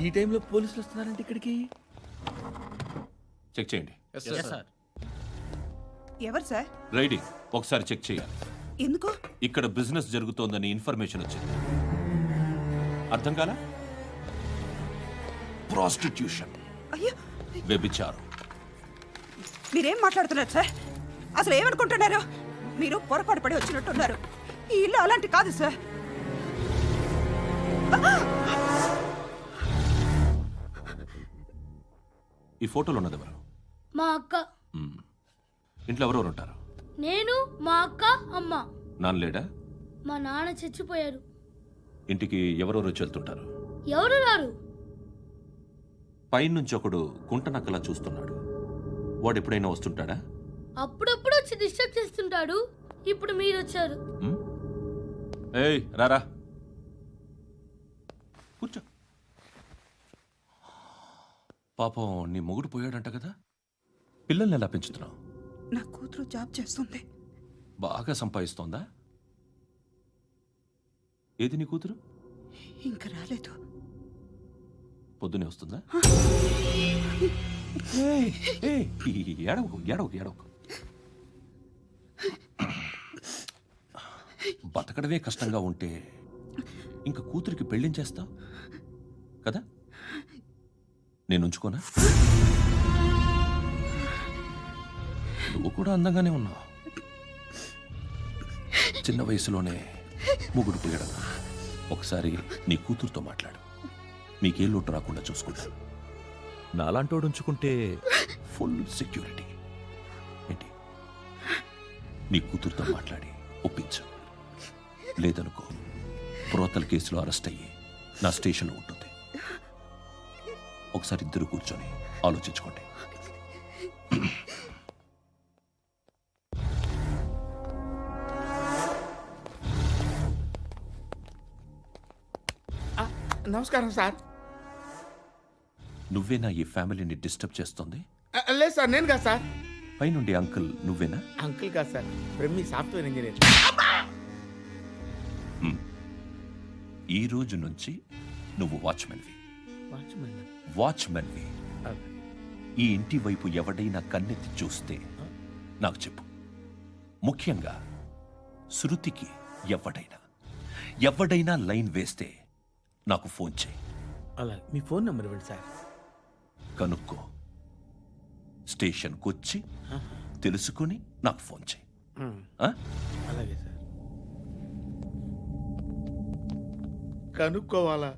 ఈ టైంలో పోలీసులు వస్తున్నారంటే ఇక్కడికి. చెక్ చేయండి. ఎవరు సార్? రైడీ ఒకసారి చెక్ చేయాలి. ఎందుకు? ఇక్కడ బిజినెస్ జరుగుతోందని ఇన్ఫర్మేషన్ వచ్చింది. అర్థం కాలా? ప్రాస్టిట్యూషన్, అయ్యో, వ్యభిచారం. మీరేం మాట్లాడుతున్నారు సార్? అసలు ఏమనుకుంటున్నారు? మీరు పొరపాటు పడి వచ్చినట్టున్నారు. ఈ ఇల్లు అలాంటి కాదు సార్. ఈ ఫోటోలో ఉన్నది ఎవరు? మా అక్క. ఇంట్లో ఎవరెవరు ఉంటారు? నేను, మా అక్క, అమ్మ. నాన్న లేడా? మా నాన్న చచ్చిపోయారు. ఇంటికి ఎవరెవరు వచ్చి వెళ్తుంటారు? ఎవరు రారు. పైనుంచి ఒకడు గుంట నక్కలా చూస్తున్నాడు. వాడు ఎప్పుడైనా వస్తుంటాడా? అప్పుడప్పుడు వచ్చి డిస్టర్బ్ చేస్తుంటాడు. ఇప్పుడు మీరు వచ్చారు. ఏయ్ రారా, కూర్చో. పాపం నీ మొగుడు పోయాడంట కదా, పిల్లల్ని ఎలా పెంచుతున్నావు? నా కూతురు జాబ్ చేస్తుంది. బాగా సంపాదిస్తోందా? ఏది నీ కూతురు? ఇంకా రాలేదు. పొద్దునే వస్తుందా? ఏడవకు ఏడవకు ఏడవకు. బతకడమే కష్టంగా ఉంటే ఇంకా కూతురికి పెళ్ళించేస్తావు కదా? నేను ఉంచుకోనా? నువ్వు కూడా అందంగానే ఉన్నావు. చిన్న వయసులోనే ముగ్గురు పోయడం. ఒకసారి నీ కూతురుతో మాట్లాడు. మీకే లోటు రాకుండా చూసుకుంటాను. నాలాంటోడు ఉంచుకుంటే ఫుల్ సెక్యూరిటీ. ఏంటి? నీ కూతురుతో మాట్లాడి ఒప్పించు. లేదనుకో, ప్రోతల కేసులో అరెస్ట్ అయ్యి నా స్టేషన్లో ఉంటుంది. ఒకసారి ఇద్దరు కూర్చొని ఆలోచించుకోండి. నమస్కారం సార్. నువ్వేనా ఈ ఫ్యామిలీని డిస్టర్బ్ చేస్తుంది? లేదు సార్, నేను కాదు సార్. పైనుండి అంకుల్ నువ్వేనా? అంకుల్ కాదు సార్, బ్రహ్మి సాఫ్ట్వేర్ ఇంజనీర్. ఈ రోజు నుంచి నువ్వు వాచ్మెన్వి. వాచ్మెన్? వాచ్మెన్వి. ఈ ఇంటి వైపు ఎవడైనా కన్నెత్తి చూస్తే నాకు చెప్పు. ముఖ్యంగా శృతికి ఎవడైనా లైన్ వేస్తే నాకు ఫోన్ చేయి. అలా మీ ఫోన్ నెంబర్ ఇవ్వండి సార్. కనుక్కో, స్టేషన్కి వచ్చి తెలుసుకుని నాకు ఫోన్ చేయి. అలాగే సార్. కనుక్కోవాలా?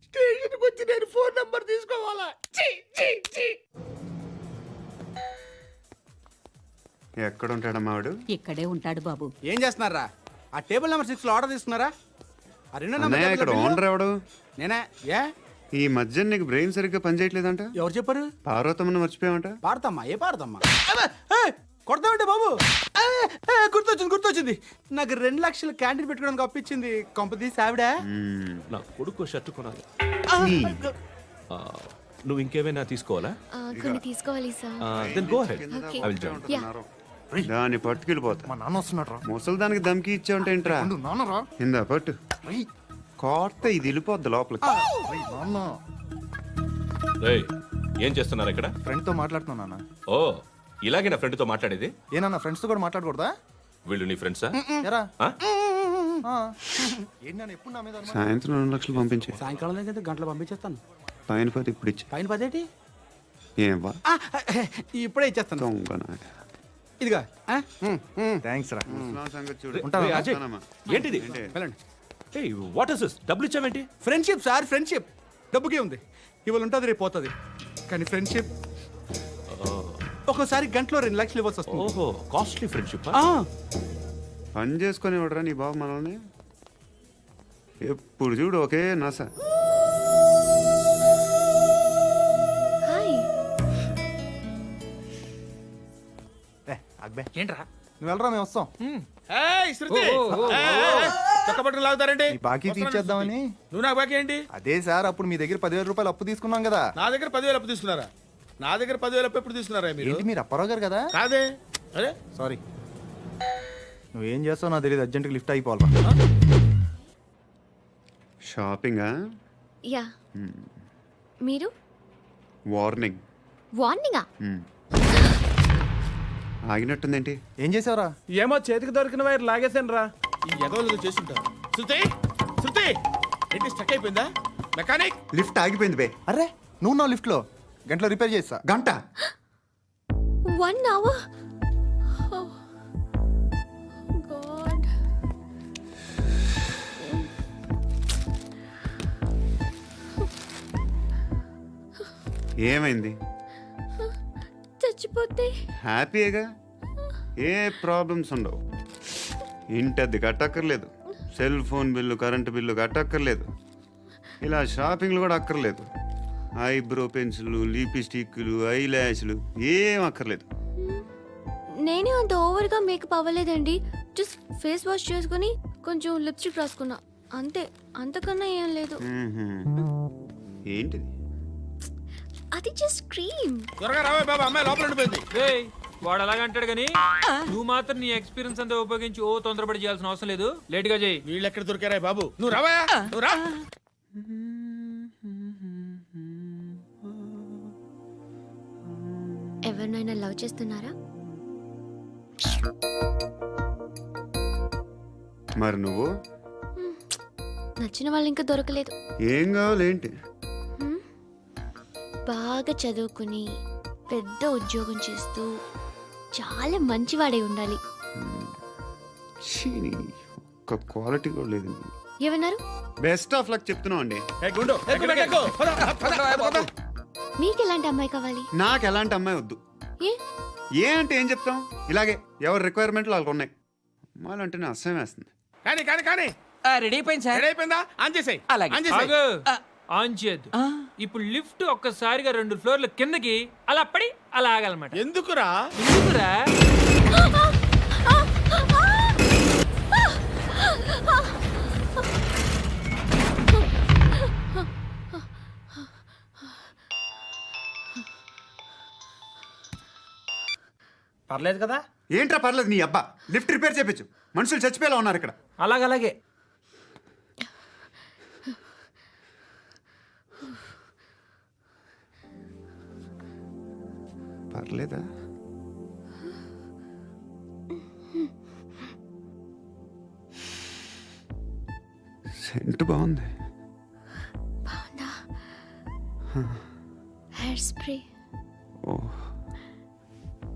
స్టేషన్కి వచ్చి నేను ఫోన్ నెంబర్ తీసుకోవాలా? ఎక్కడ ఉంటాడమ్మా వాడు? ఇక్కడే ఉంటాడు బాబు. ఏం చేస్తున్నారా? ఆ టేబుల్ నెంబర్ 6 లో ఆర్డర్ తీసుకున్నారా? ఆ రెండో అన్నయ్య, ఇక్కడ ఓనర్ ఎవడు? నేనే. ఏ ఈ మధ్య నీకు బ్రెయిన్ సరిగ్గా పనిచేయట్లేదంట. ఎవరు చెప్పారు? పార్వతమ్మను మర్చిపోయామంట. పాడతామ్మా. ఏ పాడతామ్మా? కొడతామంటే బాబు. గుర్తొచ్చింది. నాకు 2 లక్షలు క్యాంటీన్ పెట్టుకోవడానికి అప్పించింది కొంపతీసి ఆవిడ. నా కొడుకు షర్ట్ కొనాలి. నువ్వు ఇంకేమైనా తీసుకోవాలా? కొన్ని తీసుకోవాలి sir. Then go ahead. I will join. దాన్ని పట్టుకెళ్ళిపోతా. మా నాన్న వస్తున్నాడు. ముసలి దానికి దమ్కి ఇచ్చావంటే ఏంట్రా? నాన్నరా ఇందా పట్టు. కోర్త ఇది వెళ్ళిపోద్ది లోపలికి. రేయ్, ఏం చేస్తున్నారు ఇక్కడ? ఫ్రెండ్ తో మాట్లాడుతున్నా నాన్న. ఓ, ఇలాగే నా ఫ్రెండ్ తో మాట్లాడేది? ఏనా ఫ్రెండ్స్ తో కూడా మాట్లాడకూడదా? వీళ్ళు నీ ఫ్రెండ్సా? ఎరా ఆ? ఏంటి నాన్న ఎప్పుడు నా మీద అనుమానం? సాయంత్రం 2 లక్షలు పంపించే. సాయంకాలం దగ్గర గంటలు పంపించేస్తాను. పైన 10 ఇప్పుడు ఇచ్చే. పైన 10 ఏంటి? ఏం వా ఇప్పుడే ఇచ్చేస్తాను. దొంగనా. ఇదిగా. థ్యాంక్స్ రా. ముసలాం సంగతి చూడు. ఉంటావా? రేయ్, అజయ్, వస్తానమ్మా. ఏంటిది? వెళ్ళండి. ఏయ్, వాట్ ఇస్ దిస్? డబ్బులు ఇచ్చావేంటి? Friendship sir, friendship. డబ్బుకే ఉంది. ఇవాళ ఉంటుంది, రేపు పోతుంది. కానీ ఫ్రెండ్షిప్ ఒక్కోసారి గంటలో 2 లక్షలు ఇవ్వాల్సి వస్తుంది. ఓహో, కాస్ట్లీ ఫ్రెండ్షిప్. పని చేసుకొని ఇవ్వడరా నీ బాబు మనల్ని? ఎప్పుడు చూడు ఒకే నస. హాయ్. అక్బే ఏంట్రా? నువ్వు వెళ్ళరా, మేము వస్తాం. చక్కబట్టలు లాగుతారండి. ఈ బాకీ తీర్చేద్దామని. నువ్వు నాకు బాకీ ఏంటి? అదే సార్, అప్పుడు మీ దగ్గర 10,000 రూపాయలు అప్పు తీసుకున్నాం కదా. నా దగ్గర 10,000 అప్పు తీసుకున్నారా? నా దగ్గర 10,000 అప్పు ఎప్పుడు తీసుకున్నారా మీరు? ఏంటి మీరు అప్పారావు గారు కదా? కాదే. అరే సారీ. నువ్వేం చేస్తావు నాకు తెలియదు. అర్జెంట్గా లిఫ్ట్ అయిపోవాలి. షాపింగా? యా మీరు వార్నింగ్. వార్నింగా? ఆగినట్టుందేంటి? ఏం చేసావురా? ఏమో చేతికి దొరికిన వైర్ లాగేసాను రా. ఈ ఎగవలు చేస్తుంటారు. శృతి శృతి ఏంటి స్టక్ అయిపోయిందా? మెకానిక్ లిఫ్ట్ ఆగిపోయింది బే. అరే నువ్వు నా లిఫ్ట్ లో గంటలో రిపేర్ చేస్తా. గంట 1 hour? Oh. God. ఏమైంది? చచ్చిపోతే హ్యాపీగా, ఏ ప్రాబ్లమ్స్ ఉండవు. ఇంటద్ది కట్టక్కర్లేదు, cell phone bill, current bill కట్టక్కర్లేదు, ఇలా షాపింగ్లు కూడా అక్కర్లేదు. ఐబ్రో పెన్సిల్, లిప్స్టిక్లు, ఐ ల్యాష్లు ఏం అక్కర్లేదు. నేనే అంత ఓవర్గా మేకప్ అవ్వలేదండి. జస్ట్ ఫేస్ వాష్ చేసుకుని కొంచెం లిప్స్టిక్ రాసుకున్నా అంతే. అంతకన్నా ఏం లేదు. ఏంటిది? అది జస్ట్ క్రీమ్. త్వరగా రావే బాబా, అమ్మాయి లోపల ఉండిపోయింది. వాడు అలాగంటాడు కానీ నువ్వు మాత్రం నీ ఎక్స్పీరియన్స్ అంతా ఉపయోగించి తొందరపడి చేయాల్సిన అవసరం లేదు. లేట్ గా చేయి. వీళ్ళు ఎక్కడ దొరికారా బాబు? నువ్వు రావా, నువ్వు రా. ఎవరినైనా లవ్ చేస్తున్నారా? మరి నువ్వు? నచ్చిన వాళ్ళు ఇంకా దొరకలేదు. ఏం కావాలేంటి? బాగా చదువుకుని పెద్ద ఉద్యోగం చేస్తూ చాలా మంచివాడే ఉండాలి. ఛీ, ఒక్క క్వాలిటీ కూడా లేదు. ఏమన్నారు? బెస్ట్ ఆఫ్ లక్ చెప్తున్నావు అండి. ఏ గుండు, ఎక్కు, ఎక్కు. పద, పద, పద. మీకు ఎలాంటి అమ్మాయి కావాలి? నాకు ఎలాంటి అమ్మాయి వద్దు. ఏ ఏ అంటే ఏం చెప్తాం, ఇలాగే ఎవరి రిక్వైర్మెంట్లు వాళ్ళకు ఉన్నాయి. అమ్మాయిలు అంటేనే అసహ్యం వేస్తుంది. కానీ కానీ కానీ రెడీ అయిపోయింది సార్. రెడీ అయిపోయిందా? ఆన్ చేసేయ్. అలాగే. ఆన్ చేసేయ్. ఆగు. ఆన్ చేయద్దు. ఇప్పుడు లిఫ్ట్ ఒక్కసారిగా 2 ఫ్లోర్ల కిందకి అలా పడి అలా ఆగాలన్నమాట. ఎందుకురా? ఎందుకురా? పర్లేదు కదా. ఏంట్రా పర్లేదు నీ అబ్బా, లిఫ్ట్ రిపేర్ చేయించు. మనుషులు చచ్చిపోయేలా ఉన్నారు ఇక్కడ. అలాగే. పర్లేదా? సెంట్ బాగుంది. బాగుందా? Hair spray. ఓ,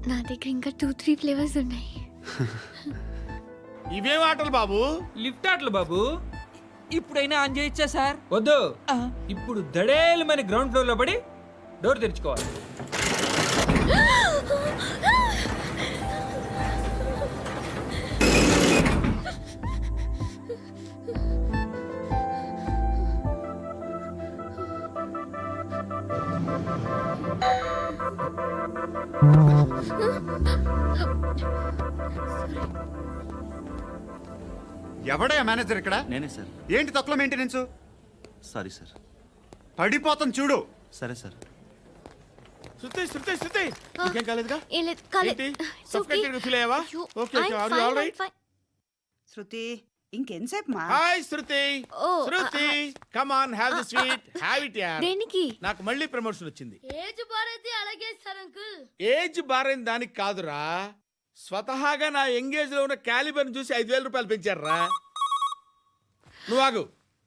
నా దగ్గర ఇంకా 2-3 ఫ్లేవర్స్ ఉన్నాయి. ఇవేం ఆటలు బాబు? లిఫ్ట్ ఆటలు బాబు. ఇప్పుడైనా ఆన్ చేయొచ్చా సార్? వద్దు. ఇప్పుడు దడేలమైన గ్రౌండ్ ఫ్లోర్ లో పడి డోర్ తెరుచుకోవాలి. ఎవడయ్యా మేనేజర్ ఇక్కడ? నేనే సార్. ఏంటి తక్కువ మెయింటెనెన్స్? Sorry sir. పడిపోతాం చూడు. సరే సార్. శృతి శృతి శృతి ఇంకేం కాలేదుగా? ఏం లేదు, కాలేదు. ఏంటి? It's okay. Suffocated గా feel అయ్యావా? అయ్యో, Okay, I'm are you fine, all right? I'm fine. Shruti ఇంకెంతసేపు మా? Hi Shruti. Oh, Shruti come on, have the sweet, have it యార్. దేనికి? నాకు మళ్ళీ ప్రమోషన్ వచ్చింది. ఏజ్ బారైతే అలాగే సార్ అంకుల్. ఏజ్ బారైన దానికి కాదురా, స్వతహాగా నా ఎంగేజ్ లో ఉన్న క్యాలిబర్ చూసి 5,000 రూపాయలు పెంచారా. నువ్వు ఆగు,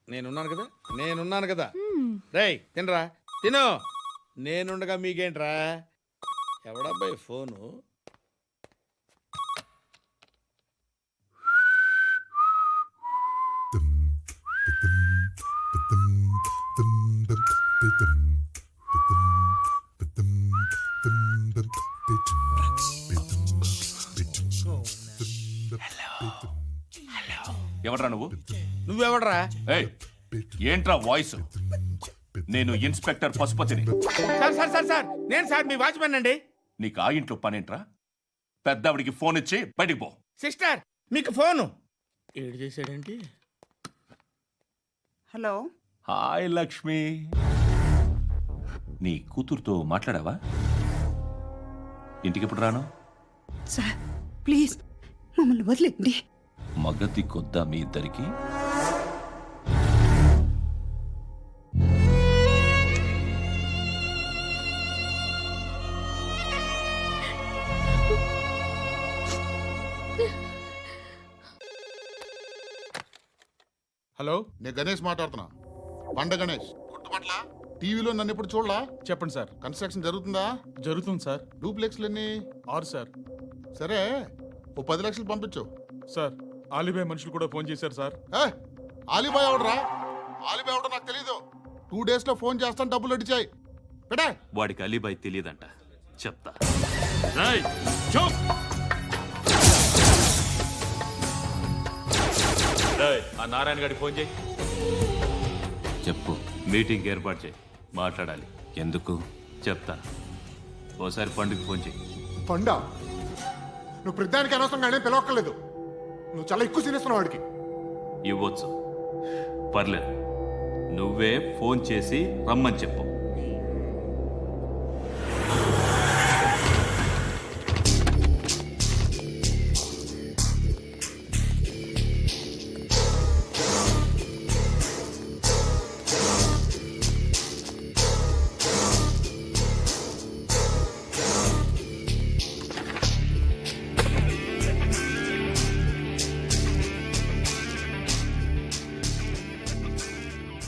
నేనున్నాను కదా. రేయ్ తినరా, తిను. నేనుండగా మీకేంట్రా? ఎవడబ్బాయి ఫోను? ఎవడ్రా నువ్వు? నువ్వెవడరా? ఏయ్, ఏంట్రా వాయిస్? నేను ఇన్స్పెక్టర్ పశుపతిని. సార్ నేను సార్ మీ వాచ్మెన్ అండి. నీకు ఆ ఇంట్లో పనేంట్రా? పెద్దవిడికి ఫోన్ ఇచ్చి బయటికి పో. సిస్టర్ మీకు ఫోను. ఏడు చేశాడేంటి? హలో. హాయ్ లక్ష్మి, నీ కూతురుతో మాట్లాడావా? ఇంటికి ఎప్పుడు రాను? సార్ ప్లీజ్ మమ్మల్ని వదిలేండి. మగతి కొద్దా మీ ఇద్దరికి? హలో, నేను గణేష్ మాట్లాడుతున్నా. బండ గణేష్ గుర్తుపట్ల టీవీలో నన్ను ఎప్పుడు చూడలా? చెప్పండి సార్. కన్స్ట్రక్షన్ జరుగుతుందా? జరుగుతుంది సార్. డూప్లెక్స్లు ఎన్ని? 6 సార్. సరే, ఓ 10 లక్షలు పంపించు. సార్, ఆలిబాయ్ మనుషులు కూడా ఫోన్ చేశారు సార్. ఆలిబాయ్ ఎవడరా? ఆలిబాయ్ ఎవడో నాకు తెలీదు. 2 days లో ఫోన్ చేస్తాను, డబ్బులు అడిచాయి పెట్టే. వాడికి అలీబాయ్ తెలియదంట, చెప్తా. రేయ్, చూప్. రేయ్, ఆ నారాయణ గారికి ఫోన్ చేయి. చెప్పు. మీటింగ్ ఏర్పాటు చేయి, మాట్లాడాలి. ఎందుకు చెప్తా. ఓసారి పండుగ ఫోన్ చేయి. పండా నువ్వు ప్రతిదానికి అనవసరంగానే పిలవక్కర్లేదు. నువ్వు చాలా ఎక్కువ సీనిస్తున్నావు వాడికి. ఇవ్వచ్చు, పర్లేదు. నువ్వే ఫోన్ చేసి రమ్మని చెప్పు.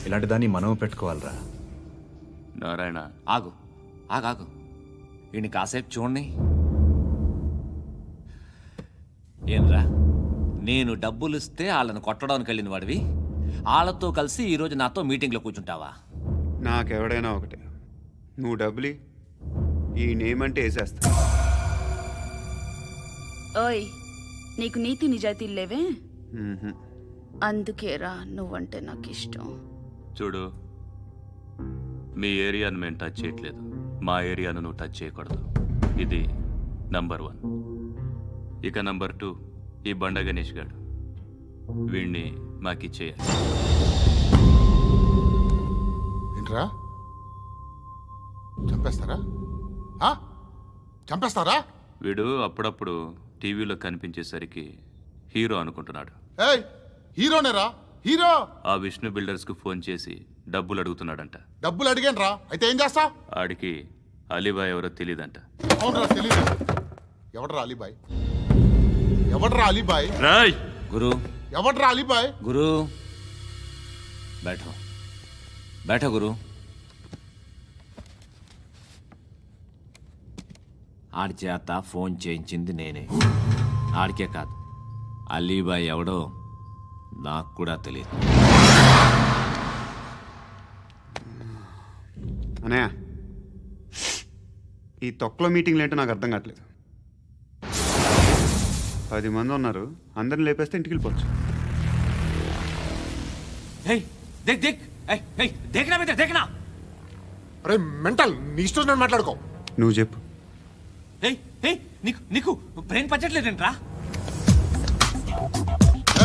ఇలాంటి దాన్ని మనం పెట్టుకోవాలరా. నారాయణ, ఆగు ఆగాగు, ఈయన కాసేపు చూడండి. ఏంరా, నేను డబ్బులు ఇస్తే వాళ్ళని కొట్టడానికి వెళ్ళిన వాడివి, వాళ్ళతో కలిసి ఈరోజు నాతో మీటింగ్లో కూర్చుంటావా? నాకెవడైనా ఒకటే. నువ్వు డబ్బులి, ఈ నేమ్ అంటే వేసేస్తా. ఓయ్, నీకు నీతి నిజాయితీలు లేవే, మ్మ్హ్మ్. అందుకేరా నువ్వంటే నాకు ఇష్టం. చూడు, మీ ఏరియాను మేము టచ్ చేయట్లేదు, మా ఏరియాను నువ్వు టచ్ చేయకూడదు. ఇది నంబర్ 1. ఇక నంబర్ 2, ఈ బండ గణేష్ గాడు, వీణ్ణి మాకిచ్చేయాలి. ఏంట్రా, చంపేస్తారా? చంపేస్తారా? వీడు అప్పుడప్పుడు టీవీలో కనిపించేసరికి హీరో అనుకుంటున్నాడు. ఏయ్, హీరోనేరా, హీరో. ఆ విష్ణు బిల్డర్స్ కు ఫోన్ చేసి డబ్బులు అడుగుతున్నాడంట. డబ్బులు అడిగాను రా, అయితే ఏం చేస్తా? ఆడికి అలీబాయ్ ఎవరో తెలీదంట. అవునరా, తెలీదు. ఎవడరా అలీబాయ్? ఎవడరా అలీబాయ్? రాయ్ గురు, ఎవడరా అలీబాయ్? గురు బైఠో బైఠో గురు. ఆడి చేత ఫోన్ చేయించింది నేనే. ఆడికే కాదు, అలీబాయ్ ఎవడో నాకు కూడా తెలియదు. అనయ్య, ఈ తొక్కలో మీటింగ్లు ఏంటో నాకు అర్థం కావట్లేదు. 10 మంది ఉన్నారు, అందరిని లేపేస్తే ఇంటికి వెళ్ళిపోవచ్చు. అరే మెంటల్, నీ ఇష్టం నేను మాట్లాడుకో. నువ్వు చెప్పు. నీకు బ్రెయిన్ పచ్చట్లేదంట్రా?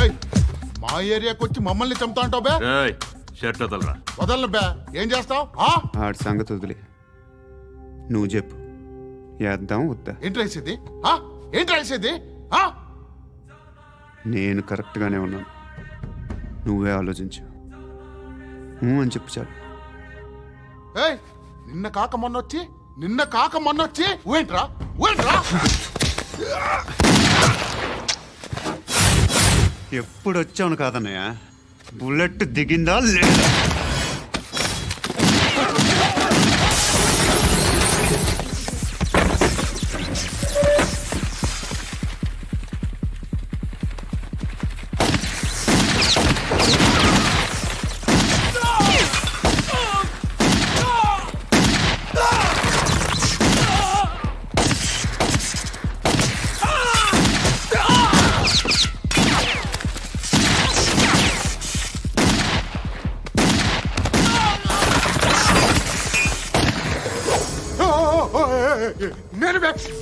ఏయ్, మా ఏరియాకి వచ్చి మమ్మల్ని చంపుతా అంటావు బే? రాయ్, షర్ట్ వదలరా. వదలను బే. ఏం చేస్తావు? ఆడి సంగతి వదిలే, నువ్వు చెప్పు. వేద్దాం వద్దా? ఏంటి రాసేది? ఏంటి రాసేది? నేను కరెక్ట్గానే ఉన్నాను, నువ్వే ఆలోచించు. అని చెప్పు చాలు. ఏయ్, నిన్న కాక మొన్నొచ్చి ఊయంట్రా. ఎప్పుడు వచ్చావును కాదన్నయ్య, బుల్లెట్ దిగిందా లేదా?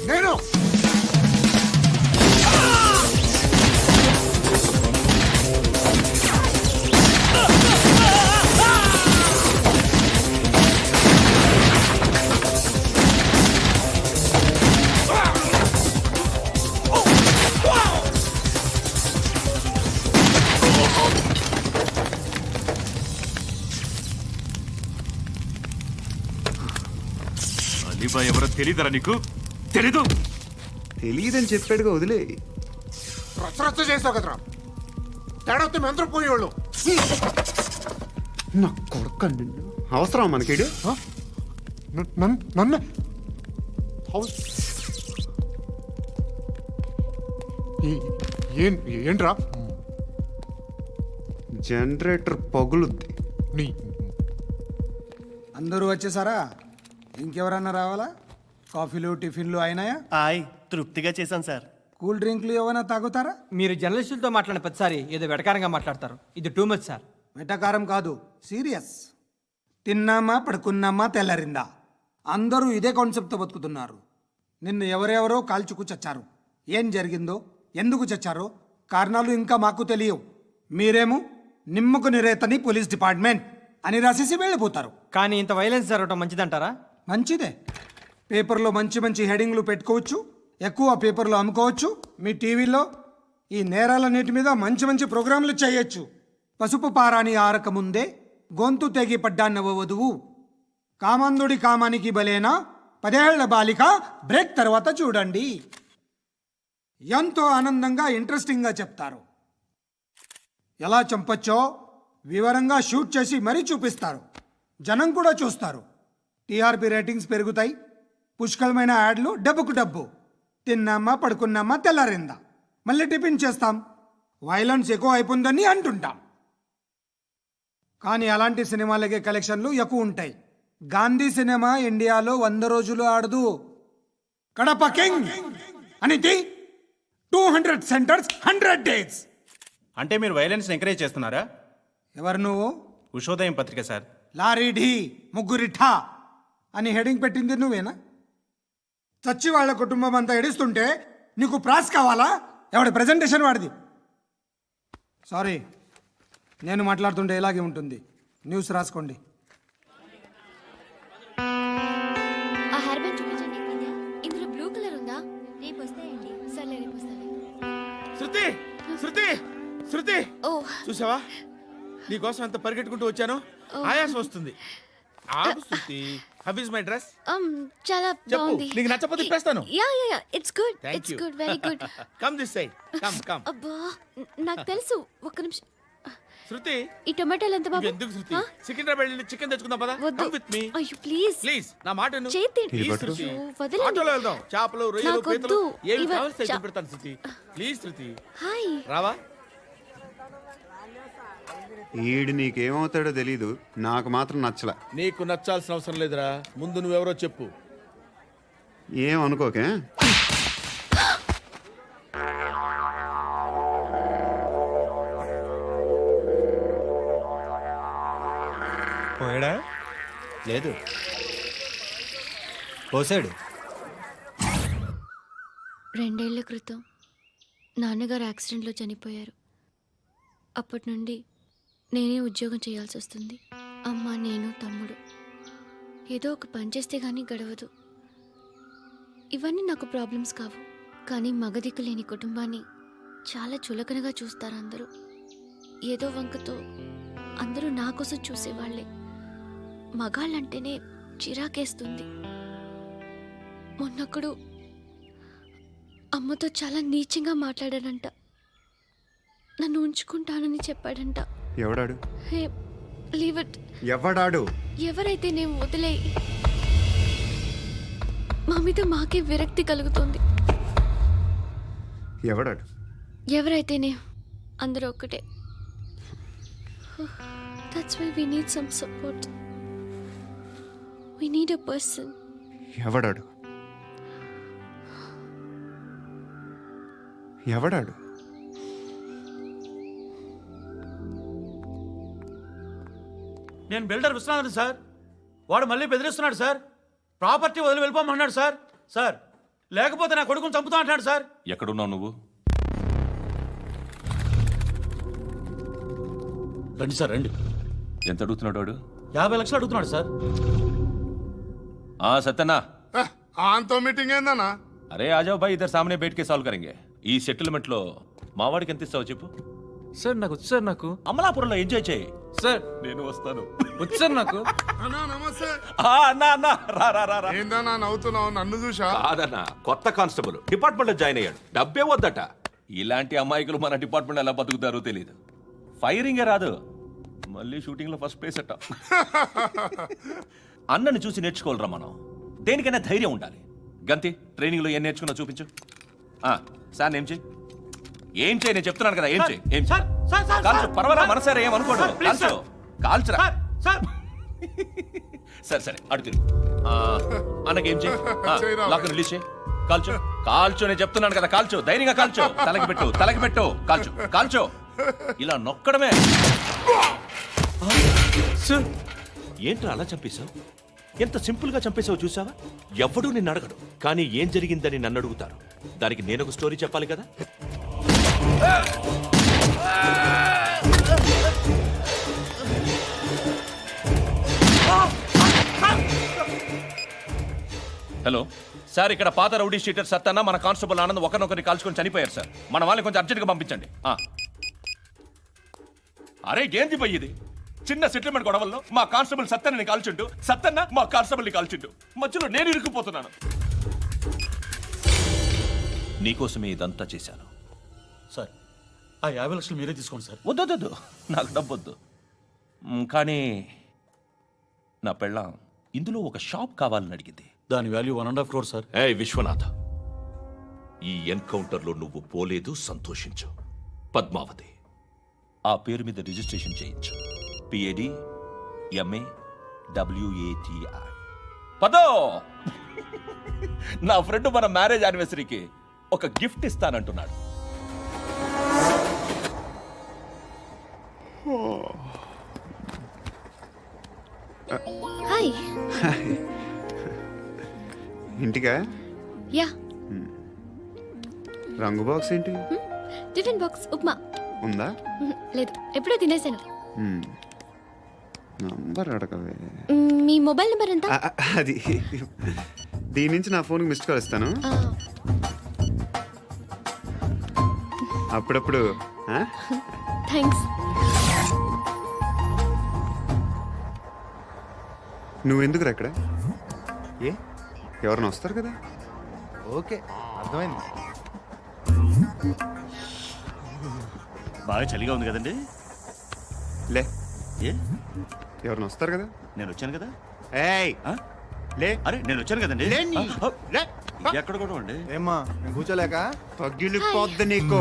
నేను అలీబాయ్ ఎవరో తెలీదరా నీకు? తెలీదు? తెలియదని చెప్పాడుగా, వదిలే. రచ్చ చేసావు కదరా. తేడా వస్తే మెంతరం పోయేవాళ్ళు. నా కొడుక నిన్ను అవసరం మనకిడు నన్ను హౌస్ ఏంట్రా జనరేటర్ పగులుద్ది. నీ అందరూ వచ్చేసారా? ఇంకెవరన్నా రావాలా? కాఫీలు టిఫిన్లు అయినాయా? తృప్తిగా చేశాం సార్. కూల్ డ్రింక్లు ఏమైనా తాగుతారా? మీరు జర్నలిస్టులతో మాట్లాడిన ప్రతిసారి ఏదో వెటకారంగా మాట్లాడతారు. ఇది టూ మచ్ సార్. వెటకారం కాదు, సీరియస్. తిన్నామా పడుకున్నామా తెల్లరిందా, అందరూ ఇదే కాన్సెప్ట్తో బతుకుతున్నారు. నిన్ను ఎవరెవరో కాల్చుకు చచ్చారు. ఏం జరిగిందో, ఎందుకు చచ్చారో కారణాలు ఇంకా మాకు తెలియవు. మీరేమో నిమ్మకు నిరేతని పోలీస్ డిపార్ట్మెంట్ అని రాసేసి వెళ్ళిపోతారు. కానీ ఇంత వైలెన్స్ జరగడం మంచిదంటారా? మంచిదే. పేపర్లో మంచి మంచి హెడింగ్లు పెట్టుకోవచ్చు, ఎక్కువ పేపర్లు అమ్ముకోవచ్చు. మీ టీవీలో ఈ నేరాలన్నిటి మీద మంచి మంచి ప్రోగ్రాంలు చేయొచ్చు. పసుపు పారాని ఆరక ముందే గొంతు తెగి పడ్డాన్నవ వధువు, కామందుడి కామానికి బలేనా 10 ఏళ్ల బాలిక బ్రేక్ తర్వాత చూడండి. ఎంతో ఆనందంగా ఇంట్రెస్టింగ్గా చెప్తారు. ఎలా చంపచ్చో వివరంగా షూట్ చేసి మరీ చూపిస్తారు. జనం కూడా చూస్తారు. టీఆర్పీ రేటింగ్స్ పెరుగుతాయి. పుష్కలమైన యాడ్లు, డబ్బుకు డబ్బు. తిన్నామా పడుకున్నామా తెల్లారిందా, మళ్ళీ టిఫిన్ చేస్తాం. వైలెన్స్ ఎక్కువ అయిపోయిందని అంటుంటాం. కానీ అలాంటి సినిమాలకే కలెక్షన్లు ఎక్కువ ఉంటాయి. గాంధీ సినిమా ఇండియాలో 100 రోజులు ఆడదు. కడప కింగ్ అనితి 200 సెంటర్స్ 100 డేస్. అంటే మీరు వైలెన్స్ ఎంకరేజ్ చేస్తున్నారా? ఎవరు నువ్వు? ఉషోదయం పత్రిక సార్. లారీ ఢీ ముగ్గురి ఠా అని హెడింగ్ పెట్టింది నువ్వేనా? చచ్చి వాళ్ళ కుటుంబం అంతా ఎడుస్తుంటే నీకు ప్రాస్ కావాలా? ఎవడి ప్రెజెంటేషన్ వాడిది. సారీ, నేను మాట్లాడుతుంటే ఇలాగే ఉంటుంది. న్యూస్ రాసుకోండి. ఆ హెయిర్ బ్యాండ్ చూపించండి. ఇందులో బ్లూ కలర్ ఉందా? రేపు వస్తాయండి. సర్లే, రేపు వస్తాలే. శృతి శృతి శృతి, ఓ చూసావా నీకోసం ఎంత పరిగెట్టుకుంటూ వచ్చాను. ఆయాసం వస్తుంది. ఆగు Shruti. How is my dress? చాలా చెప్పు. బాగుంది. నీకు నచ్చకపోతే తిప్పేస్తాను. Yeah yeah yeah, it's good. Thank it's you. Good, very good. Come this side. Come come. అబ్బా, నాకు తెలుసు. ఒక్క నిమిషం. శృతి, ఈ టొమాటోలు ఎంత బాబు? ఎందుకు శృతి? సికింద్రాబాద్ వెళ్ళి చికెన్ తెచ్చుకుందాం పదా. వద్దు. కమ్ విత్ మీ అయ్యో ప్లీజ్ ప్లీజ్. నా మాట విను. చేతి ప్లీజ్ శృతి. అయ్యో, వదలండి. ఆటోలో వెళ్దాం. చేపలు, రొయ్యలు, నాకు పీతలు వద్దు. ఏమి ఇవ- కావాలి తెచ్చి పెడతాను శృతి. Please Shruti. హాయ్. రావా? ఈడు నీకేమవుతాడో తెలీదు, నాకు మాత్రం నచ్చలా. నీకు నచ్చాల్సిన అవసరం లేదురా. ముందు నువ్వెవరో చెప్పు. ఏమనుకోకే. పోయాడా? లేదు, పోసాడు. 2 ఏళ్ల క్రితం నాన్నగారు యాక్సిడెంట్లో చనిపోయారు. అప్పటి నుండి నేనే ఉద్యోగం చేయాల్సి వస్తుంది. అమ్మ, నేను, తమ్ముడు ఏదో ఒక పని చేస్తే కానీ గడవదు. ఇవన్నీ నాకు ప్రాబ్లమ్స్ కావు. కానీ మగదిక్కు లేని కుటుంబాన్ని చాలా చులకనగా చూస్తారు అందరూ. ఏదో వంకతో అందరూ నా కోసం చూసేవాళ్లే. మగాళ్ళంటేనే చిరాకేస్తుంది. మొన్నప్పుడు అమ్మతో చాలా నీచంగా మాట్లాడాడంట. నన్ను ఉంచుకుంటానని చెప్పాడంట. ఎవడాడు? హే, లీవ్ ఇట్. ఎవడాడు? ఎవరైతే నేను వదిలే. మా మీద మాకే విరక్తి కలుగుతుంది. ఎవడాడు? ఎవరైతేనే అందరూ ఒక్కటే. That's why we need some support. We need a person. ఎవడాడు? ఎవడాడు? నేను బిల్డర్ విశ్వనాథన్ సార్. వాడు మళ్ళీ బెదిరిస్తున్నాడు సార్. ప్రాపర్టీ వదిలి వెళ్ళిపోమన్నాడు సార్. సార్, లేకపోతే నా కొడుకుని చంపుతా అంటాడు సార్. ఎక్కడున్నావు నువ్వు? రండి సార్, రండి. ఎంత అడుగుతున్నాడు వాడు? 50 లక్షలు అడుగుతున్నాడు సార్. సత్యనా, ఆంతో మీటింగ్ ఏందన్నా? అరే ఆజావ్ భాయ్, ఇద్దరు సామనే బయటకే సాల్వ్ కరెంగే. ఈ సెటిల్మెంట్ లో మావాడికి ఎంత ఇస్తావు చెప్పు. సార్ నాకు వచ్చు సార్. నాకు అమలాపురంలో ఎంజాయ్ చేయి సార్. నేను వస్తాను. వచ్చు సార్ నాకు. అన్నా నమస్తే. అన్నా అన్నా, రా రా రా రా. ఏందన్నా నవ్వుతున్నావు? నన్ను చూసా? కాదన్నా, కొత్త కానిస్టేబుల్ డిపార్ట్మెంట్ లో జాయిన్ అయ్యాడు. డబ్బే వద్దట. ఇలాంటి అమాయకులు మన డిపార్ట్మెంట్ ఎలా బతుకుతారో తెలియదు. ఫైరింగే రాదు, మళ్ళీ షూటింగ్లో ఫస్ట్ ప్లేస్ అట్ట. అన్నని చూసి నేర్చుకోవాలరా మనం. దేనికైనా ధైర్యం ఉండాలి. గంతి ట్రైనింగ్లో ఏం నేర్చుకున్నా చూపించు. సార్ ఏం చేయి, ఏం చేయి, నేను చెప్తున్నాను కదా, ఏం చేయి, ఏం చేయి. కాల్చు, పర్వాలా, మనసారా ఏం అనుకోడు, కాల్చు, కాల్చురా. సరే సరే అడు తిరుగు. అన్నకేం చేయి, లాక్ రిలీజ్ చేయి, కాల్చు, కాల్చు, నేను చెప్తున్నాను కదా, కాల్చు, ధైర్యంగా కాల్చు, తలకి పెట్టు, తలకి పెట్టు, కాల్చు, కాల్చు, ఇలా నొక్కడమే. ఏంట్రా అలా చంపేశావు? ఎంత సింపుల్ గా చంపేశావు చూసావా? ఎవడూ నిన్ను అడగడు, కానీ ఏం జరిగిందని నన్ను అడుగుతారు. దానికి నేను ఒక స్టోరీ చెప్పాలి కదా. హలో సార్, ఇక్కడ పాత రౌడీ షీటర్ సత్తన్న మన కానిస్టేబుల్ ఆనంద్ ఒకరినొకరిని కాల్చుకొని చనిపోయారు సార్. మన వాళ్ళని కొంచెం అర్జెంట్గా పంపించండి. అరే ఏంది పోయి ఇది? చిన్న సెటిల్మెంట్ గొడవల్లో మా కానిస్టేబుల్ సత్తన్నని కాల్చుంటూ, సత్తన్న మా కానిస్టేబుల్ని కాల్చుంటూ, మధ్యలో నేను ఇరుక్కుపోతున్నాను. నీకోసమే ఇదంతా చేశాను సార్. ఆ 50 లక్షలు మీరే తీసుకోండి సార్. వద్దొద్దు, నాకు డబ్బొద్దు. కానీ నా పెళ్ళాం ఇందులో ఒక షాప్ కావాలని అడిగింది. దాని వాల్యూ 1.5 crore సార్. ఏ విశ్వనాథ, ఈ ఎన్కౌంటర్లో నువ్వు పోలేదు, సంతోషించు. పద్మావతి ఆ పేరు మీద రిజిస్ట్రేషన్ చేయించు. PAD MA WATI. పదో, నా ఫ్రెండ్ మన మ్యారేజ్ యానివర్సరీకి ఒక గిఫ్ట్ ఇస్తానంటున్నాడు. హాయ్. ఇంటికా? యా. రంగు బాక్స్ ఏంటి? Tiffin box upma. ఉందా? లేదు, ఎప్పుడో తినేసాను. నంబర్ అడగవే. మీ మొబైల్ నెంబర్ ఎంత? అది దీని నుంచి నా ఫోన్కి మిస్డ్ కాల్ ఇస్తాను. అప్పుడప్పుడు. థ్యాంక్స్. నువ్వెందుకురా ఇక్కడ? ఏ ఎవరైనా వస్తారు కదా? ఓకే, అర్థమైంది. బాగా చలిగా ఉంది కదండి. లే, ఏ ఎవరైనా వస్తారు కదా? నేను వచ్చాను కదా. ఏయ్ లే. అరే నేను వచ్చాను కదండి. లే. ఎక్కడ కూడా అండి? ఏమ్మా నేను కూర్చోలేక? పగిలిపోద్ది నీకు.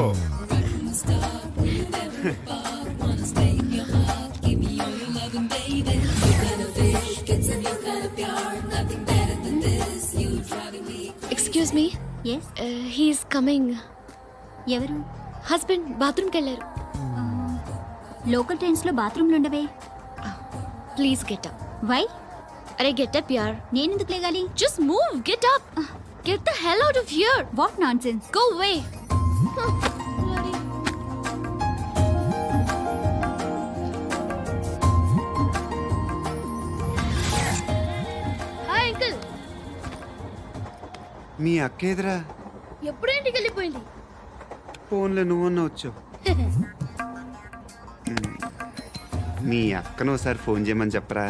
Excuse me. He's coming. ఎవరు? హస్బెండ్ బాత్రూమ్కి వెళ్ళారు. లోకల్ ట్రైన్స్ లో బాత్రూమ్లు ఉండవే. Please get up. వై? అరే గెట్ అప్ యార్. నేనెందుకు లేగాలి? Just move, get up. Get the hell out of here. What nonsense. Go away. Hi uncle. మీ అక్క ఎదురా? ఎప్పుడు ఇంటికి వెళ్ళిపోయింది? ఫోన్లో నువ్వన్నా వచ్చావు. మీ అక్కను ఒకసారి ఫోన్ చేయమని చెప్పరా.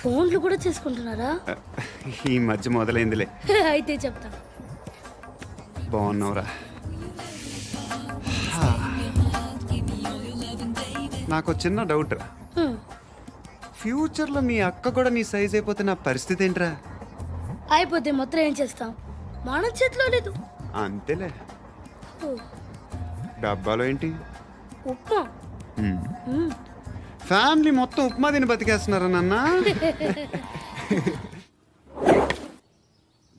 ఫోన్లు కూడా చేసుకుంటున్నారా? ఈ మధ్య మొదలైందిలే. అయితే చెప్తా. బాగున్నావురా? నాకు చిన్న డౌట్ రా. ఫ్యూచర్లో మీ అక్క కూడా నీ సైజ్ అయిపోతే నా పరిస్థితి ఏంట్రా? అయిపోతే మొత్తం ఏం చేస్తాం? మన చేతిలో లేదు. అంతేలే. డబ్బాలో ఏంటి? ఉప్మా. ఫ్యామిలీ మొత్తం ఉప్మా తిని బతికేస్తున్నారా నాన్న?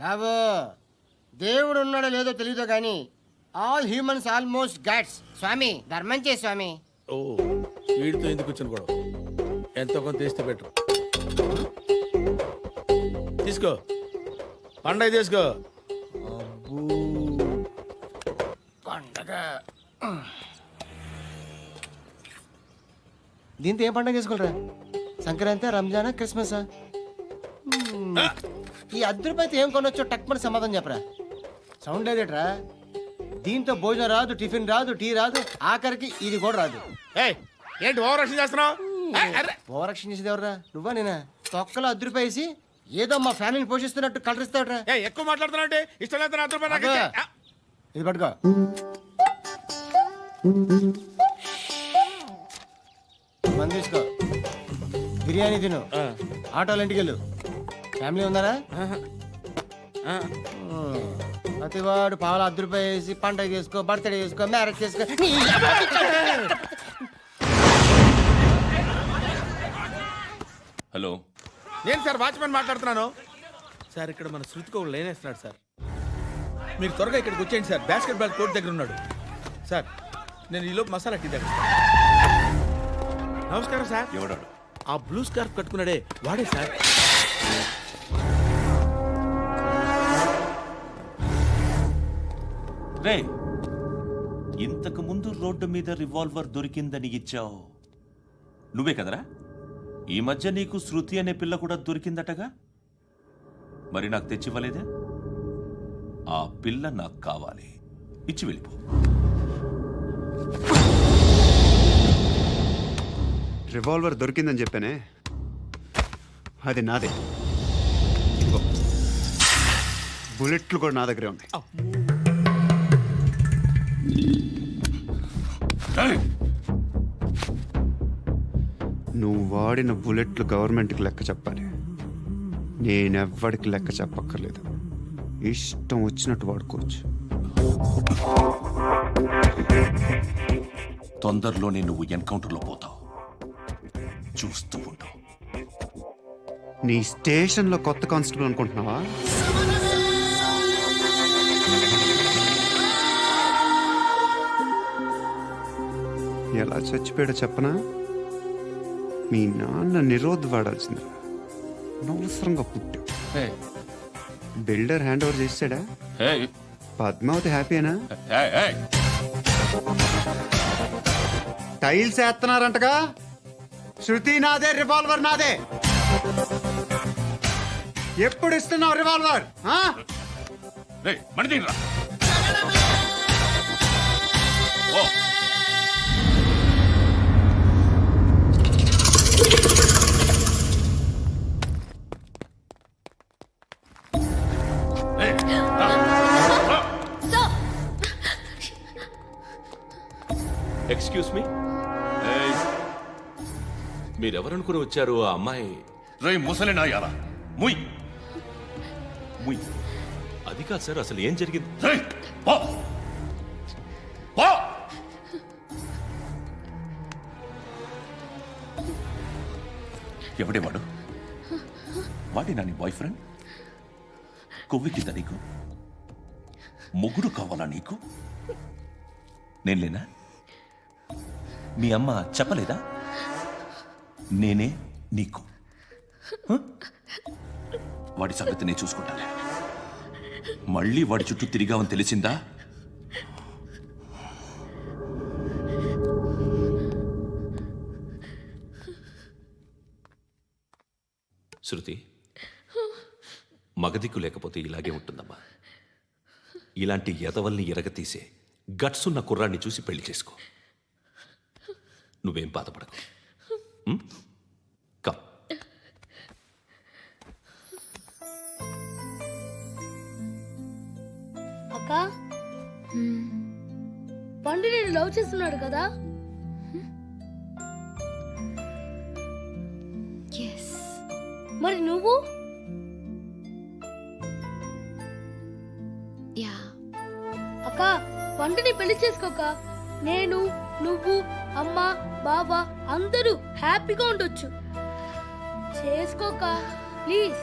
బాబు, దేవుడు ఉన్నాడో లేదో తెలియదు కానీ ఆల్ హ్యూమన్స్ ఆల్మోస్ట్ గాడ్స్. స్వామి ధర్మం చే స్వామి. ఓ వీడితో ఎందుకు కూర్చొని కూడా ఎంతో కొంత తీస్తే పెట్టు. తీసుకో, పండగ తీసుకో. పండగ దీంతో ఏం పండుగ చేసుకోలేరా? సంక్రాంతి, రంజానా, క్రిస్మసా? ఈ ₹10 ఏం కొనొచ్చో టక్మని సమాధానం చెప్పరా. సౌండ్ లేదేట్రా? దీంతో భోజనం రాదు, టిఫిన్ రాదు, టీ రాదు, ఆఖరికి ఇది కూడా రాదు. ఏంటి ఓవర్ రక్షణ చేస్తున్నావు? ఓవరక్షణ చేసేది ఎవరా? నువ్వా నేనా? తొక్కలో ₹10 వేసి ఏదో మా ఫ్యామిలీని పోషిస్తున్నట్టు కలరిస్తావుట్రా. ఎక్కువ మాట్లాడుతున్నా ఇష్టం లేదు. ఇది పట్టుకో. మంది తీసుకో. బిర్యానీ తిను ఆటోలు ఇంటికి వెళ్ళు ఫ్యామిలీ ఉందారా ప్రతివాడు పావులు ₹10 వేసి పండగ చేసుకో బర్త్డే చేసుకో మ్యారేజ్ చేసుకో హలో నేను సార్ వాచ్మెన్ మాట్లాడుతున్నాను సార్. ఇక్కడ మన శృతికి ఒక లేనేస్తున్నాడు సార్. మీరు త్వరగా ఇక్కడికి వచ్చేయండి సార్. బాస్కెట్ బాల్ కోర్ట్ దగ్గర ఉన్నాడు సార్. నేను ఈలోపు మసాలా టీ దగ్గర. నమస్కారం సార్. ఎవడాడు? ఆ బ్లూ స్కార్ఫ్ కట్టుకున్నాడే వాడే సార్. రే ఇంతకు ముందు రోడ్డు మీద రివాల్వర్ దొరికిందని ఇచ్చావు నువ్వే కదరా? ఈ మధ్య నీకు శృతి అనే పిల్ల కూడా దొరికిందటగా, మరి నాకు తెచ్చివ్వలేదే? ఆ పిల్ల నాకు కావాలి, ఇచ్చి వెళ్ళిపో. రివాల్వర్ దొరికిందని చెప్పానే, అది నాదే. ఇదిగో, బుల్లెట్లు కూడా నా దగ్గరే ఉన్నాయి. నువ్వు వాడిన బుల్లెట్లు గవర్నమెంట్కి లెక్క చెప్పాలి. నేనెవ్వడికి లెక్క చెప్పక్కర్లేదు. ఇష్టం వచ్చినట్టు వాడుకోవచ్చు. తొందరలోనే నువ్వు ఎన్కౌంటర్లో పోతావు, చూస్తూ ఉంటావు. నీ స్టేషన్లో కొత్త కానిస్టేబుల్ అనుకుంటున్నావా? ఎలా చచ్చిపోయాడో చెప్పనా? మీ నాన్న నిరోధ్ వాడాల్సింది. అనవసరంగా పుట్టావు. బిల్డర్ హ్యాండ్ ఓవర్ చేసాడా? పద్మావతి హ్యాపీనా? టైల్స్ వేస్తున్నారంటగా. శృతి నాదే, రివాల్వర్ నాదే. ఎప్పుడు ఇస్తున్నావు రివాల్వర్? ఎక్స్క్యూజ్ మీ, మీరెవరనుకుని వచ్చారు? ఆ అమ్మాయి రే ముసలి నాయాల ముయ్ ముయ్. అది కాదు సార్, అసలు ఏం జరిగింది? ఎవడేవాడు? వాడి నా నీ బాయ్ ఫ్రెండ్? కొవ్వికిద్దా నీకు? మొగుడు కావాలా నీకు? నేను లేనా? మీ అమ్మ చెప్పలేదా నేనే నీకు? వాడి సంగతి నేను చూసుకుంటాను. మళ్ళీ వాడి చుట్టూ తిరిగావని తెలిసిందా? శృతి, మగదిక్కు లేకపోతే ఇలాగే ఉంటుందమ్మా. ఇలాంటి ఎదవల్ని ఎరగతీసే గట్స్ ఉన్న కుర్రాన్ని చూసి పెళ్లి చేసుకో. నువ్వేం బాధపడకు. కమ్. అక్క, పండు నేను లవ్ చేస్తున్నాడు కదా? మరి నువ్వు? అక్క, పండుని పెళ్లి చేసుకోక నేను, నువ్వు, అమ్మ, బావ అందరూ హ్యాపీగా ఉండొచ్చు. చేసుకోక ప్లీజ్.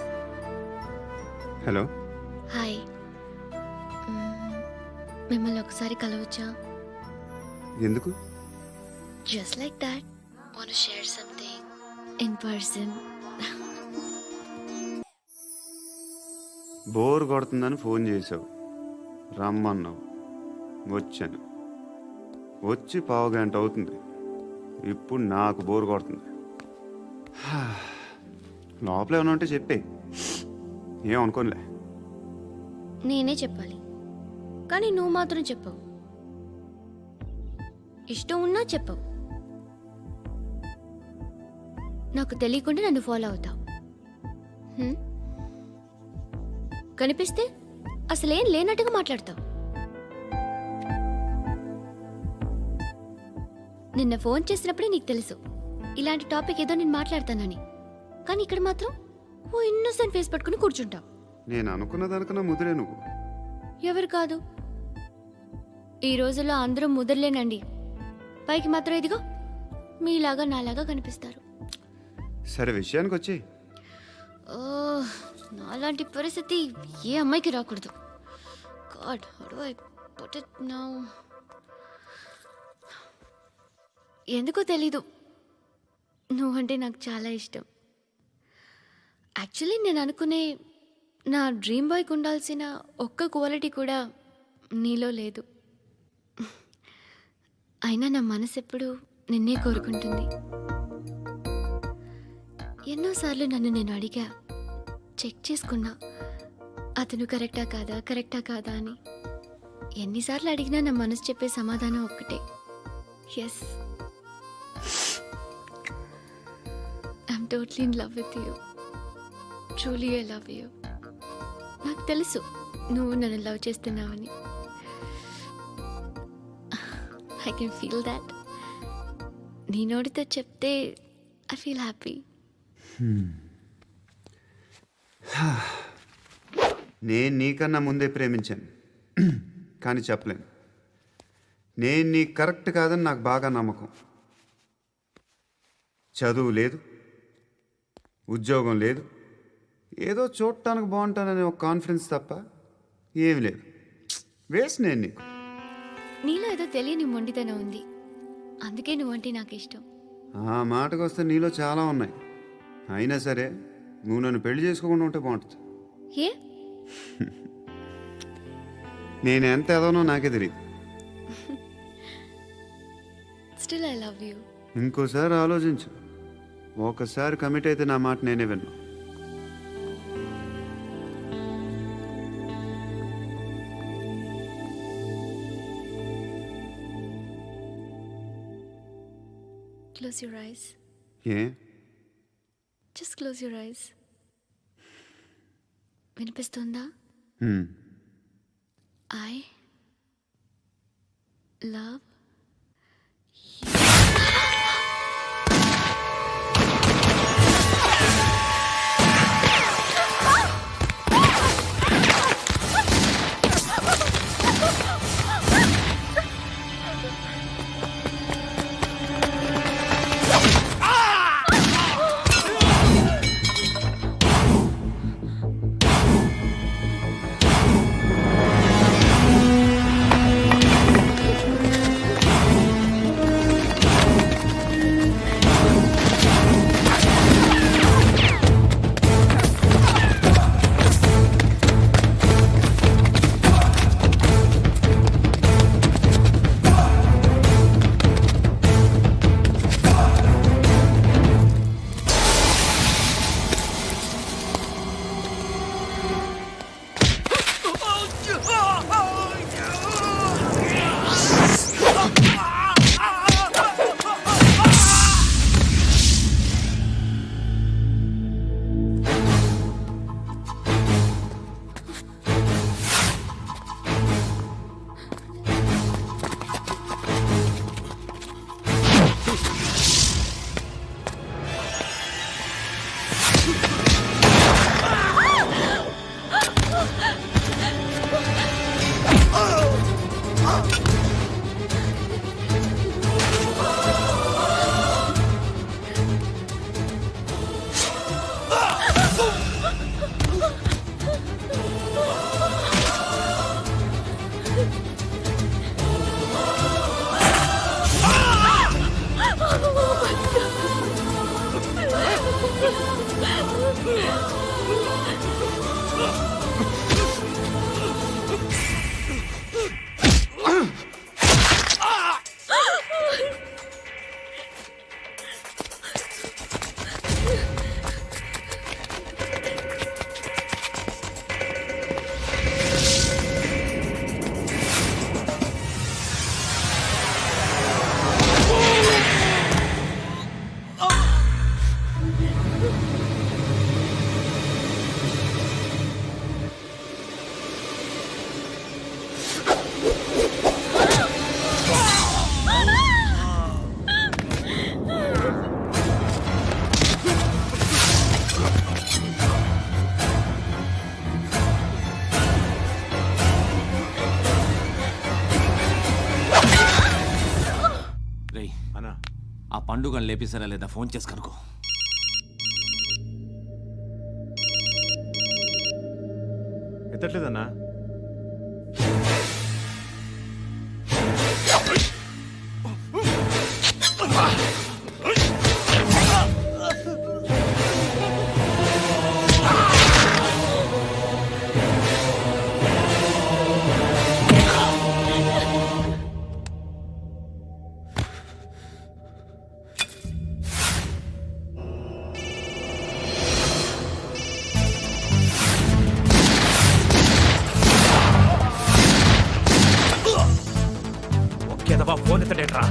Hello, hi. మిమ్మల్ని ఒకసారి కలవచ్చా? ఎందుకు? Just like that. Want to share something in person. Bore కొడుతుందని ఫోన్ చేసావు, రమ్మన్నావు, వచ్చాను. వచ్చి 1/2 గంట అవుతుంది. ఇప్పుడు నాకు బోర్ కొడుతుంది. లోపల ఏమైనా ఉంటే చెప్పే, ఏమనుకోనిలే. నేనే చెప్పాలి, కానీ నువ్వు మాత్రం చెప్పవు. ఇష్టం ఉన్నా చెప్పవు. నాకు తెలియకుండా నన్ను ఫాలో అవుతావు. కనిపిస్తే అసలేం లేనట్టుగా మాట్లాడతావు. నిన్న ఫోన్ చేసినప్పుడే నీకు తెలుసు ఇలాంటి టాపిక్ ఏదో నేను మాట్లాడతానని. కానీ ఇక్కడ మాత్రం ఓ ఇన్నోసెంట్ ఫేస్ పట్టుకుని కూర్చుంటావు. నేను అనుకున్న దానికన్నా ముదిరే నువ్వు. ఎవరు కాదు, ఈ రోజుల్లో అందరూ ముదరలేనండి. పైకి మాత్రం ఇదిగో మీలాగా నాలాగా కనిపిస్తారు. సరే విషయానికి వచ్చి ఓ, నాలాంటి పరిస్థితి ఏ అమ్మాయికి రాకూడదు. God, how do I put it now? ఎందుకో తెలీదు, నువ్వంటే నాకు చాలా ఇష్టం. యాక్చువల్లీ నేను అనుకునే నా డ్రీమ్ బాయ్కి ఉండాల్సిన ఒక్క క్వాలిటీ కూడా నీలో లేదు. అయినా నా మనసు ఎప్పుడు నిన్నే కోరుకుంటుంది. ఎన్నోసార్లు నన్ను నేను అడిగా, చెక్ చేసుకున్నా అతను కరెక్టా కాదా అని. ఎన్నిసార్లు అడిగినా నా మనసు చెప్పే సమాధానం ఒక్కటే, yes, I'm totally in love with you. Truly I love you. నాకు తెలుసు నువ్వు నన్ను లవ్ చేస్తున్నావని. I can feel that. నీ నోటితో చెప్తే ఐ ఫీల్ హ్యాపీ. నేను నీకన్నా ముందే ప్రేమించాను, కానీ చెప్పలేను. నేను నీకు కరెక్ట్ కాదని నాకు బాగా నమ్మకం. చదువు లేదు, ఉద్యోగం లేదు, ఏదో చూడటానికి బాగుంటాననే ఒక కాన్ఫిడెన్స్ తప్ప ఏమి లేదు. వేస్ట్ నేను నీకు. నీలో ఏదో తెలియని మొండితనం ఉంది, అందుకే నువ్వంటే నాకు ఇష్టం. ఆ మాటకు వస్తే నీలో చాలా ఉన్నాయి. అయినా సరే నువ్వు నన్ను పెళ్లి చేసుకోకుండా ఉంటే బాగుంటుంది. ఏ? నేను ఎంత ఎదవనో నాకే తెలియదు. Still I love you. ఇంకోసారి ఆలోచించు. ఒకసారి కమిట్ అయితే నా మాట నేనే విన్నా. Close your eyes. A? Just close your eyes. వినిపిస్తుందా? I love పండుగను లేపేసారా లేదా ఫోన్ చేసి కనుకో. ఎత్తట్లేదన్నా. ఒకేదవా ఫోన్ ఎత్తడేట్రా.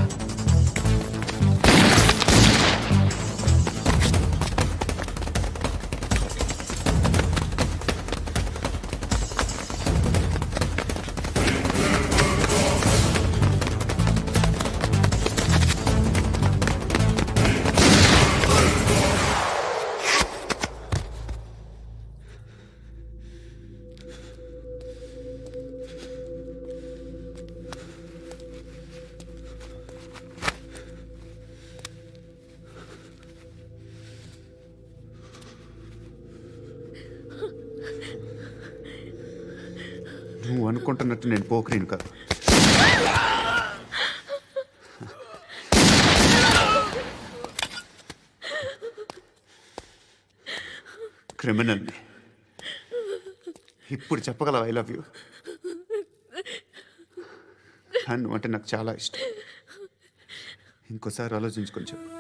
నువ్వు అనుకుంటున్నట్టు నేను పోకరీని కాదు. క్రిమినల్ని. ఇప్పుడు చెప్పగలవు ఐ లవ్ యూ. నువ్వు అంటే నాకు చాలా ఇష్టం. ఇంకోసారి ఆలోచించుకొని చెప్పు.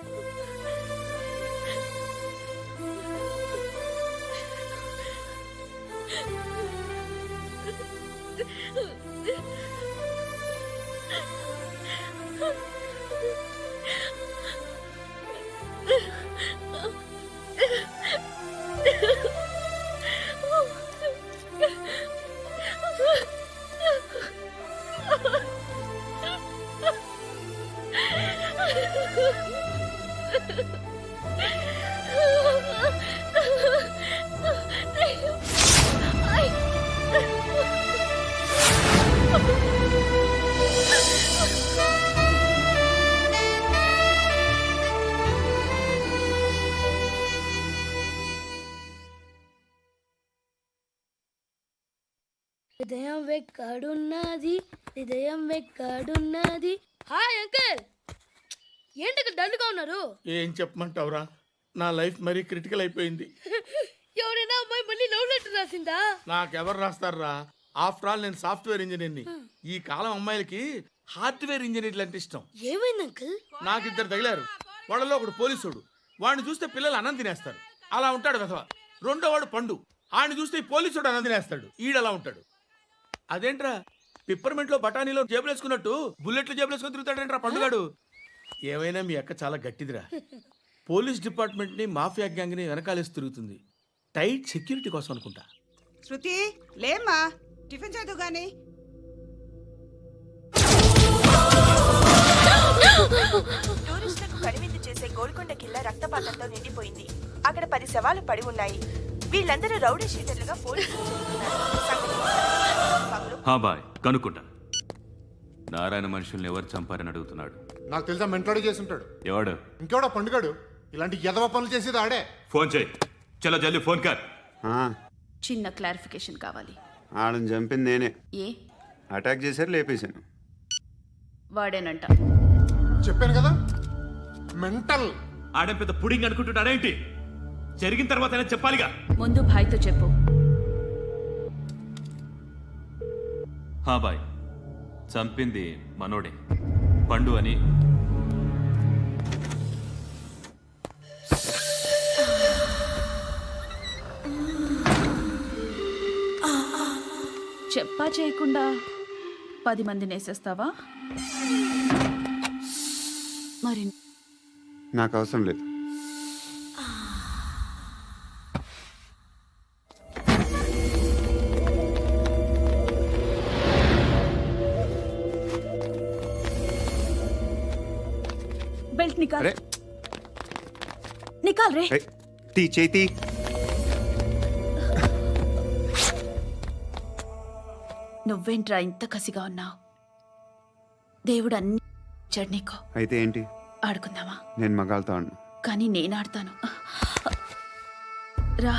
హృదయం వెక్కడున్నది, హృదయం వెక్కడున్నది. హాయ్ అంకుల్, ఏంటి డల్గా ఉన్నారు? ఏం చెప్పమంటావురా, నా లైఫ్ మరీ క్రిటికల్ అయిపోయింది. ఎవరైనా అమ్మాయి మళ్ళీ లవ్ లెటర్ రాసిందా? నాకెవరు రాస్తారా? ఆఫ్టర్ ఆల్ నేను సాఫ్ట్వేర్ ఇంజనీర్ని. ఈ కాలం అమ్మాయిలకి హార్డ్వేర్ ఇంజనీర్లు అంటే ఇష్టం. ఏమైంది అంకుల్? నాకు ఇద్దరు తగిలారు. వాళ్ళలో ఒకడు పోలీసుడు. వాడిని చూస్తే పిల్లలు అన్నం తినేస్తారు, అలా ఉంటాడు వెధవ. రెండో వాడు పండు. ఆడిని చూస్తే ఈ పోలీసుడు అన్నం తినేస్తాడు, ఈడలా ఉంటాడు. అదేంట్రా, పిప్పర్మెంట్ లో బఠానీలో జేబులు వేసుకున్నట్టు బుల్లెట్లు జేబులు వేసుకుని తిరుగుతాడేంట్రా పండుగాడు. ఏమైనా మీ అక్క చాలా గట్టిదిరా. పోలీస్ డిపార్ట్మెంట్ ని మాఫియా గ్యాంగ్ ని వెనకాలేసి తిరుగుతుంది. టైట్ సెక్యూరిటీ కోసం అనుకుంటా. శృతి లేమ్మా, టిఫిన్ చేదు గాని. టూరిస్టులకు కనువిందు చేసే గోల్కొండ కిల్లా రక్తపాతంతో నిండిపోయింది. అక్కడ 10 శవాలు పడి ఉన్నాయి. వీళ్ళందరూ రౌడీ షీటర్లుగా పోలీసులు బాయ్ కనుక్కుంటా. నారాయణ మనుషుల్ని ఎవరు చంపారని అడుగుతున్నాడు. నాకు తెలుసా మెంటోడి చేసి ఉంటాడు. ఎవడు? ఇంకెవడో పండుగాడు. ఇలాంటి ఎదవ పనులు చేసేది ఆడే. ఫోన్ చేయి. చలో జల్దీ ఫోన్ కర్. చిన్న క్లారిఫికేషన్ కావాలి. ఆడని చంపింది నేనే. ఏ అటాక్ చేశారు, లేపేశాను. వాడేనంట. చెప్పాను కదా మెంటల్. ఆడే పెద్ద పుడింగ్ అనుకుంటున్నాడేంటి? జరిగిన తర్వాత చెప్పాలిగా. ముందు భాయ్తో చెప్పు. బాయ్, చంపింది మనోడే, పండు అని. చెప్పా చేయకుండా 10 మందిని వేసేస్తావా? మరి నాకు అవసరం లేదు. బెల్ట్ నికాల్. నికాల్ రే. తీ చేతి. నువ్వేంట్రా ఇంత కసిగా ఉన్నావు? దేవుడు అన్ని ఇచ్చాడు నీకు. అయితే ఏంటి? ఆడుకుందామా? నేను మగాళ్ళతో ఆడను. కానీ నేను ఆడతాను. రా.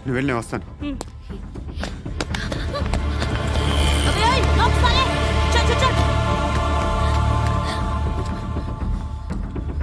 నువ్వు వెళ్ళి నేను వస్తాను.